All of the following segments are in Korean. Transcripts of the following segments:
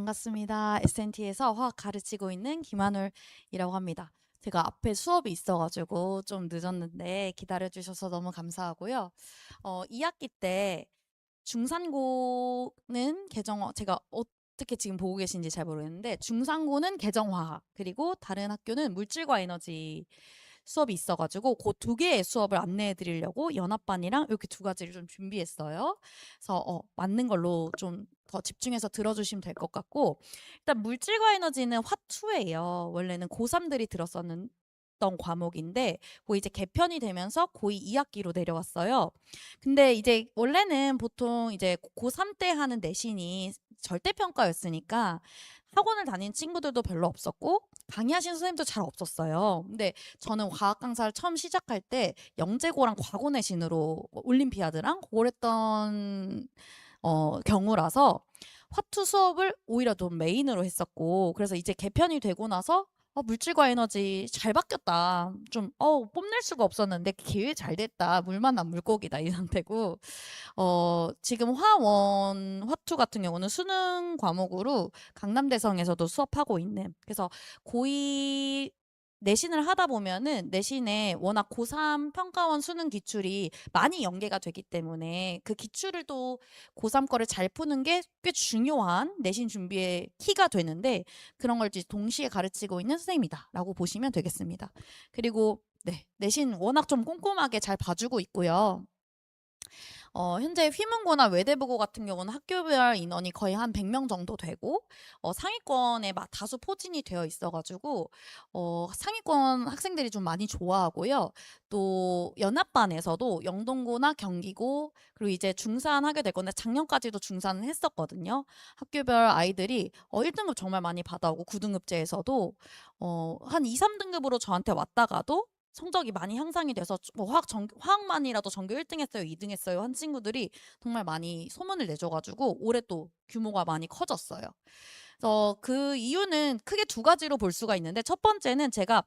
반갑습니다. SNT에서 화학 가르치고 있는 김한울이라고 합니다. 제가 앞에 수업이 있어가지고 좀 늦었는데 기다려주셔서 너무 감사하고요. 2학기 때 중산고는 개정화, 제가 어떻게 지금 보고 계신지 잘 모르겠는데 중산고는 개정화학, 그리고 다른 학교는 물질과 에너지 수업이 있어가지고 그 두 개의 수업을 안내해 드리려고 연합반이랑 이렇게 두 가지를 좀 준비했어요. 그래서 맞는 걸로 좀 더 집중해서 들어주시면 될 것 같고, 일단 물질과 에너지는 화투예요. 원래는 고3들이 들었었는 과목인데 이제 개편이 되면서 고2 2학기로 내려왔어요. 근데 이제 원래는 보통 이제 고3 때 하는 내신이 절대평가였으니까 학원을 다닌 친구들도 별로 없었고 강의하신 선생님도 잘 없었어요. 근데 저는 과학 강사를 처음 시작할 때 영재고랑 과거 내신으로 올림피아드랑 그걸 했던 경우라서 화투 수업을 오히려 좀 메인으로 했었고, 그래서 이제 개편이 되고 나서 물질과 에너지 잘 바뀌었다. 좀 뽐낼 수가 없었는데 기회 잘 됐다. 물만 난 물고기다 이 상태고, 지금 화원 화투 같은 경우는 수능 과목으로 강남대성에서도 수업하고 있는, 그래서 고2 내신을 하다 보면은 내신에 워낙 고3 평가원 수능 기출이 많이 연계가 되기 때문에 그 기출을 또 고3 거를 잘 푸는 게 꽤 중요한 내신 준비의 키가 되는데, 그런 걸 이제 동시에 가르치고 있는 선생님이다라고 보시면 되겠습니다. 그리고 네, 내신 워낙 좀 꼼꼼하게 잘 봐주고 있고요. 현재 휘문고나 외대부고 같은 경우는 학교별 인원이 거의 한 100명 정도 되고, 상위권에 다수 포진이 되어 있어가지고 상위권 학생들이 좀 많이 좋아하고요. 또 연합반에서도 영동고나 경기고, 그리고 이제 중산 하게 될 건데 작년까지도 중산을 했었거든요. 학교별 아이들이 1등급 정말 많이 받아오고 9등급제에서도 한 2, 3등급으로 저한테 왔다가도 성적이 많이 향상이 돼서 뭐 화학만이라도 전교 1등 했어요, 2등 했어요 한 친구들이 정말 많이 소문을 내줘가지고 올해 또 규모가 많이 커졌어요. 그래서 그 이유는 크게 두 가지로 볼 수가 있는데, 첫 번째는 제가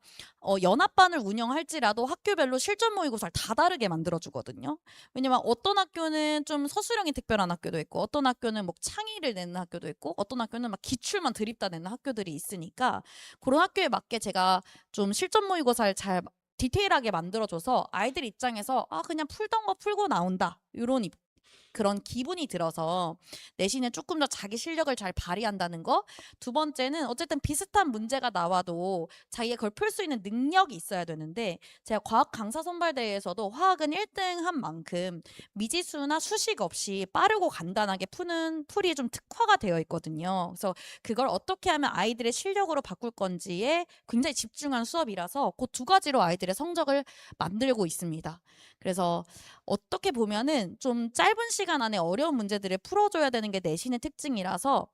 연합반을 운영할지라도 학교별로 실전 모의고사를 다 다르게 만들어주거든요. 왜냐면 어떤 학교는 좀 서술형이 특별한 학교도 있고, 어떤 학교는 뭐 창의를 내는 학교도 있고, 어떤 학교는 막 기출만 드립다 내는 학교들이 있으니까 그런 학교에 맞게 제가 좀 실전 모의고사를 잘 디테일하게 만들어줘서 아이들 입장에서 그냥 풀던 거 풀고 나온다, 이런 그런 기분이 들어서 내신에 조금 더 자기 실력을 잘 발휘한다는 거. 두 번째는 어쨌든 비슷한 문제가 나와도 자기가 그걸 풀 수 있는 능력이 있어야 되는데, 제가 과학 강사 선발대회에서도 화학은 1등 한 만큼 미지수나 수식 없이 빠르고 간단하게 푸는 풀이 좀 특화가 되어 있거든요. 그래서 그걸 어떻게 하면 아이들의 실력으로 바꿀 건지에 굉장히 집중한 수업이라서 그 두 가지로 아이들의 성적을 만들고 있습니다. 그래서 어떻게 보면은 좀 짧은 시간 안에 어려운 문제들을 풀어줘야 되는 게 내신의 특징이라서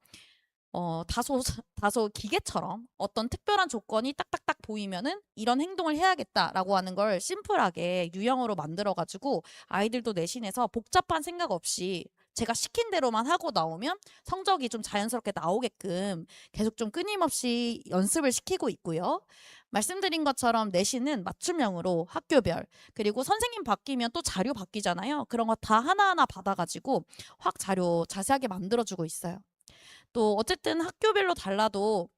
다소 다소 기계처럼 어떤 특별한 조건이 딱딱딱 보이면은 이런 행동을 해야겠다라고 하는 걸 심플하게 유형으로 만들어가지고 아이들도 내신에서 복잡한 생각 없이 제가 시킨 대로만 하고 나오면 성적이 좀 자연스럽게 나오게끔 계속 좀 끊임없이 연습을 시키고 있고요. 말씀드린 것처럼 내신은 맞춤형으로 학교별, 그리고 선생님 바뀌면 또 자료 바뀌잖아요. 그런 거 다 하나하나 받아가지고 확 자료 자세하게 만들어주고 있어요. 또 어쨌든 학교별로 달라도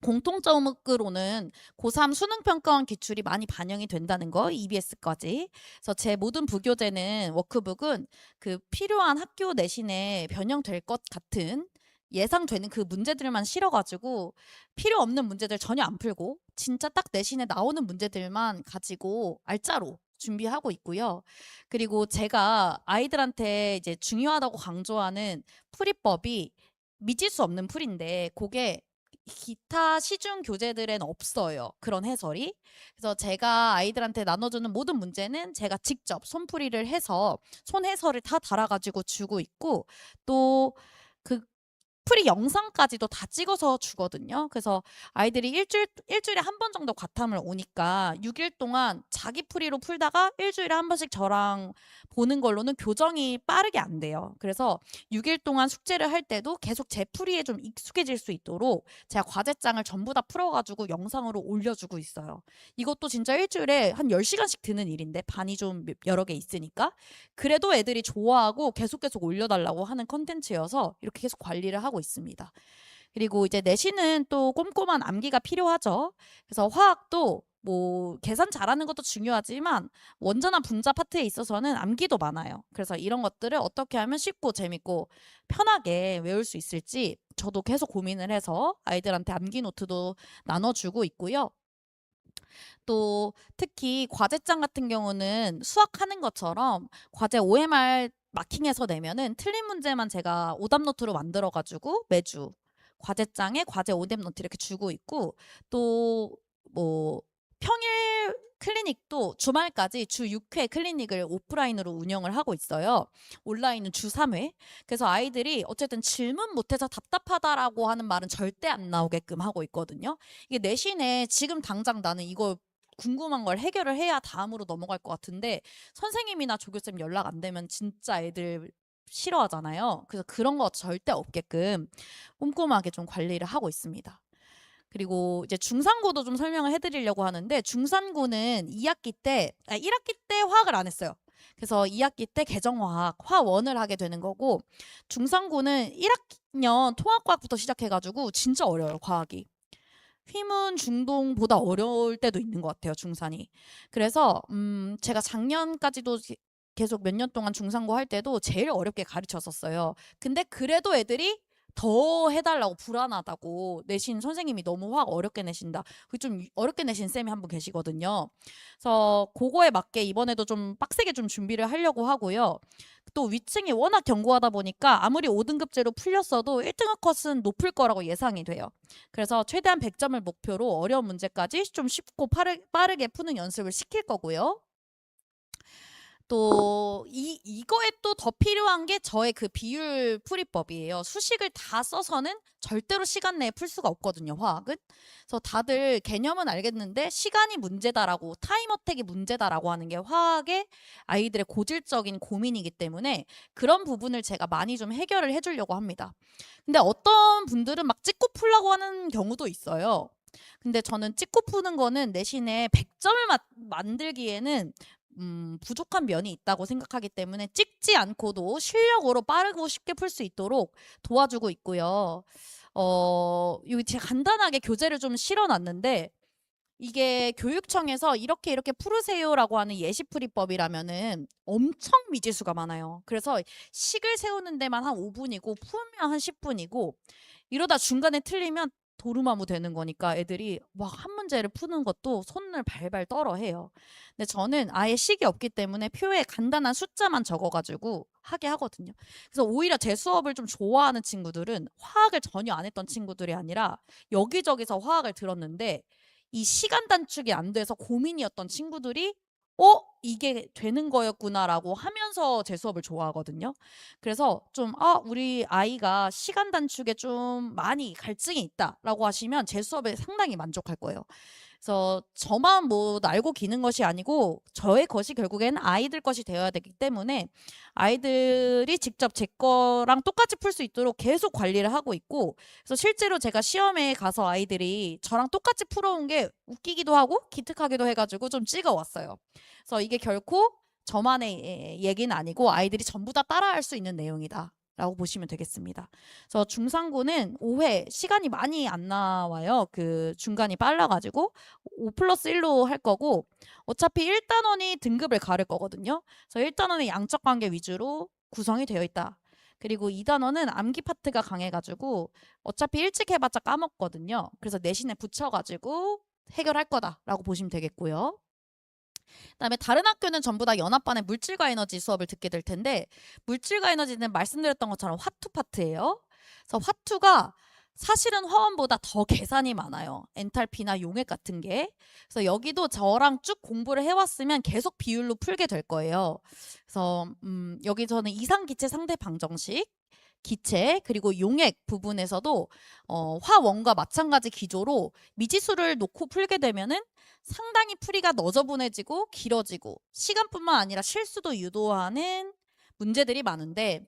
공통점으로는 고3 수능평가원 기출이 많이 반영이 된다는 거, EBS까지. 그래서 제 모든 부교재는 워크북은 그 필요한 학교 내신에 변형될 것 같은 예상되는 그 문제들만 실어가지고 필요 없는 문제들 전혀 안 풀고 진짜 딱 내신에 나오는 문제들만 가지고 알짜로 준비하고 있고요. 그리고 제가 아이들한테 이제 중요하다고 강조하는 풀이법이 미질 수 없는 풀인데, 그게 기타 시중 교재들엔 없어요, 그런 해설이. 그래서 제가 아이들한테 나눠주는 모든 문제는 제가 직접 손풀이를 해서 손 해설을 다 달아가지고 주고 있고, 또 그 풀이 영상까지도 다 찍어서 주거든요. 그래서 아이들이 일주일에 한 번 정도 과탐을 오니까 6일 동안 자기 풀이로 풀다가 일주일에 한 번씩 저랑 보는 걸로는 교정이 빠르게 안 돼요. 그래서 6일 동안 숙제를 할 때도 계속 제 풀이에 좀 익숙해질 수 있도록 제가 과제장을 전부 다 풀어가지고 영상으로 올려주고 있어요. 이것도 진짜 일주일에 한 10시간씩 드는 일인데, 반이 좀 여러 개 있으니까. 그래도 애들이 좋아하고 계속 올려달라고 하는 컨텐츠여서 이렇게 계속 관리를 하고 있습니다. 그리고 이제 내신은 또 꼼꼼한 암기가 필요하죠. 그래서 화학도 뭐 계산 잘하는 것도 중요하지만 원자나 분자 파트에 있어서는 암기도 많아요. 그래서 이런 것들을 어떻게 하면 쉽고 재밌고 편하게 외울 수 있을지 저도 계속 고민을 해서 아이들한테 암기 노트도 나눠주고 있고요. 또 특히 과제장 같은 경우는 수학하는 것처럼 과제 OMR 마킹해서 내면은 틀린 문제만 제가 오답 노트로 만들어 가지고 매주 과제장에 과제 오답 노트 이렇게 주고 있고, 또 뭐 평일 클리닉도 주말까지 주 6회 클리닉을 오프라인으로 운영을 하고 있어요. 온라인은 주 3회. 그래서 아이들이 어쨌든 질문 못해서 답답하다라고 하는 말은 절대 안 나오게끔 하고 있거든요. 이게 내신에 지금 당장 나는 이거 궁금한 걸 해결을 해야 다음으로 넘어갈 것 같은데 선생님이나 조교쌤 연락 안 되면 진짜 애들 싫어하잖아요. 그래서 그런 거 절대 없게끔 꼼꼼하게 좀 관리를 하고 있습니다. 그리고 이제 중산고도 좀 설명을 해드리려고 하는데, 중산고는 1학기 때 화학을 안 했어요. 그래서 2학기 때 개정화학, 화1을 하게 되는 거고, 중산고는 1학년 통합과학부터 시작해가지고 진짜 어려워요, 과학이. 휘문 중동보다 어려울 때도 있는 것 같아요, 중산이. 그래서 제가 작년까지도 계속 몇 년 동안 중산고 할 때도 제일 어렵게 가르쳤었어요. 근데 그래도 애들이 더 해달라고, 불안하다고, 내신 선생님이 너무 화학 어렵게 내신다, 좀 어렵게 내신 쌤이 한 분 계시거든요. 그래서 그거에 맞게 이번에도 좀 빡세게 좀 준비를 하려고 하고요. 또 위층이 워낙 견고하다 보니까 아무리 5등급제로 풀렸어도 1등급 컷은 높을 거라고 예상이 돼요. 그래서 최대한 100점을 목표로 어려운 문제까지 좀 쉽고 빠르게 푸는 연습을 시킬 거고요. 또 이거에 또 더 필요한 게 저의 그 비율 풀이법이에요. 수식을 다 써서는 절대로 시간 내에 풀 수가 없거든요, 화학은. 그래서 다들 개념은 알겠는데 시간이 문제다라고, 타임 어택이 문제다라고 하는 게 화학의 아이들의 고질적인 고민이기 때문에 그런 부분을 제가 많이 좀 해결을 해주려고 합니다. 근데 어떤 분들은 막 찍고 풀라고 하는 경우도 있어요. 근데 저는 찍고 푸는 거는 내신에 100점을 만들기에는 부족한 면이 있다고 생각하기 때문에 찍지 않고도 실력으로 빠르고 쉽게 풀 수 있도록 도와주고 있고요. 여기 제가 간단하게 교재를 좀 실어놨는데, 이게 교육청에서 이렇게 이렇게 풀으세요라고 하는 예시풀이법이라면은 엄청 미지수가 많아요. 그래서 식을 세우는 데만 한 5분이고 풀면 한 10분이고, 이러다 중간에 틀리면 도루마무 되는 거니까 애들이 막 한 문제를 푸는 것도 손을 발발 떨어 해요. 근데 저는 아예 식이 없기 때문에 표에 간단한 숫자만 적어가지고 하게 하거든요. 그래서 오히려 제 수업을 좀 좋아하는 친구들은 화학을 전혀 안 했던 친구들이 아니라 여기저기서 화학을 들었는데 이 시간 단축이 안 돼서 고민이었던 친구들이 이게 되는 거였구나라고 하면서 제 수업을 좋아하거든요. 그래서 좀 우리 아이가 시간 단축에 좀 많이 갈증이 있다라고 하시면 제 수업에 상당히 만족할 거예요. 그래서 저만 뭐 날고 기는 것이 아니고 저의 것이 결국엔 아이들 것이 되어야 되기 때문에 아이들이 직접 제 거랑 똑같이 풀 수 있도록 계속 관리를 하고 있고, 그래서 실제로 제가 시험에 가서 아이들이 저랑 똑같이 풀어온 게 웃기기도 하고 기특하기도 해가지고 좀 찍어왔어요. 그래서 이게 결코 저만의 얘기는 아니고 아이들이 전부 다 따라할 수 있는 내용이다 라고 보시면 되겠습니다. 그래서 중상고는 5회 시간이 많이 안 나와요. 그 중간이 빨라가지고 5+1로 할 거고, 어차피 1단원이 등급을 가를 거거든요. 그래서 1단원은 양적 관계 위주로 구성이 되어 있다. 그리고 2단원은 암기 파트가 강해가지고 어차피 일찍 해봤자 까먹거든요. 그래서 내신에 붙여가지고 해결할 거다라고 보시면 되겠고요. 그다음에 다른 학교는 전부 다 연합반의 물질과 에너지 수업을 듣게 될 텐데, 물질과 에너지는 말씀드렸던 것처럼 화투 파트예요. 그래서 화투가 사실은 화원보다 더 계산이 많아요. 엔탈피나 용액 같은 게. 그래서 여기도 저랑 쭉 공부를 해왔으면 계속 비율로 풀게 될 거예요. 그래서 여기서는 이상기체 상대 방정식, 기체, 그리고 용액 부분에서도 화원과 마찬가지 기조로 미지수를 놓고 풀게 되면은 상당히 풀이가 너저분해지고 길어지고 시간뿐만 아니라 실수도 유도하는 문제들이 많은데,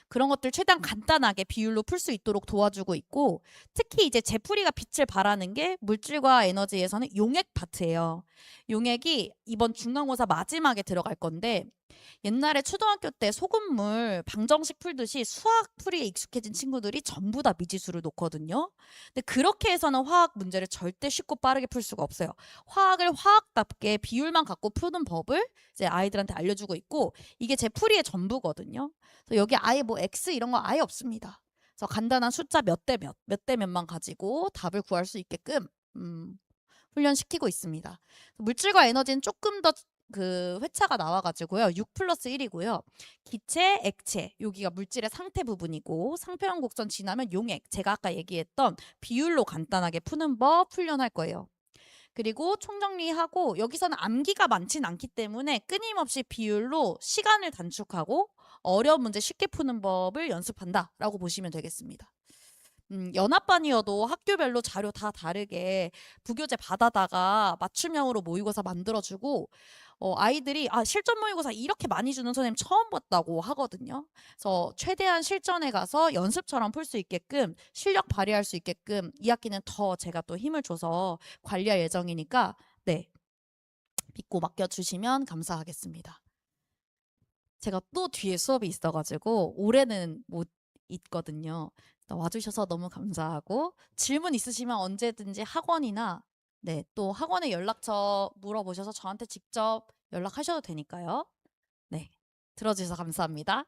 그런 것들 최대한 간단하게 비율로 풀 수 있도록 도와주고 있고, 특히 이제 제풀이가 빛을 발하는 게 물질과 에너지에서는 용액 파트예요. 용액이 이번 중간고사 마지막에 들어갈 건데, 옛날에 초등학교 때 소금물 방정식 풀듯이 수학 풀이에 익숙해진 친구들이 전부 다 미지수를 놓거든요. 근데 그렇게 해서는 화학 문제를 절대 쉽고 빠르게 풀 수가 없어요. 화학을 화학답게 비율만 갖고 푸는 법을 이제 아이들한테 알려주고 있고, 이게 제 풀이의 전부거든요. 그래서 여기 아예 뭐 X 이런 거 아예 없습니다. 그래서 간단한 숫자 몇 대 몇, 몇 대 몇만 가지고 답을 구할 수 있게끔 훈련시키고 있습니다. 물질과 에너지는 조금 더 그 회차가 나와가지고요. 6 플러스 1이고요. 기체, 액체, 여기가 물질의 상태 부분이고, 상표형 곡선 지나면 용액, 제가 아까 얘기했던 비율로 간단하게 푸는 법 훈련할 거예요. 그리고 총정리하고, 여기서는 암기가 많진 않기 때문에 끊임없이 비율로 시간을 단축하고 어려운 문제 쉽게 푸는 법을 연습한다라고 보시면 되겠습니다. 연합반이어도 학교별로 자료 다 다르게 부교재 받아다가 맞춤형으로 모의고사 만들어주고, 아이들이 실전 모의고사 이렇게 많이 주는 선생님 처음 봤다고 하거든요. 그래서 최대한 실전에 가서 연습처럼 풀 수 있게끔, 실력 발휘할 수 있게끔 2학기는 더 제가 또 힘을 줘서 관리할 예정이니까, 네, 믿고 맡겨주시면 감사하겠습니다. 제가 또 뒤에 수업이 있어가지고 올해는 못 있거든요. 와주셔서 너무 감사하고, 질문 있으시면 언제든지 학원이나, 네, 또 학원의 연락처 물어보셔서 저한테 직접 연락하셔도 되니까요. 네, 들어주셔서 감사합니다.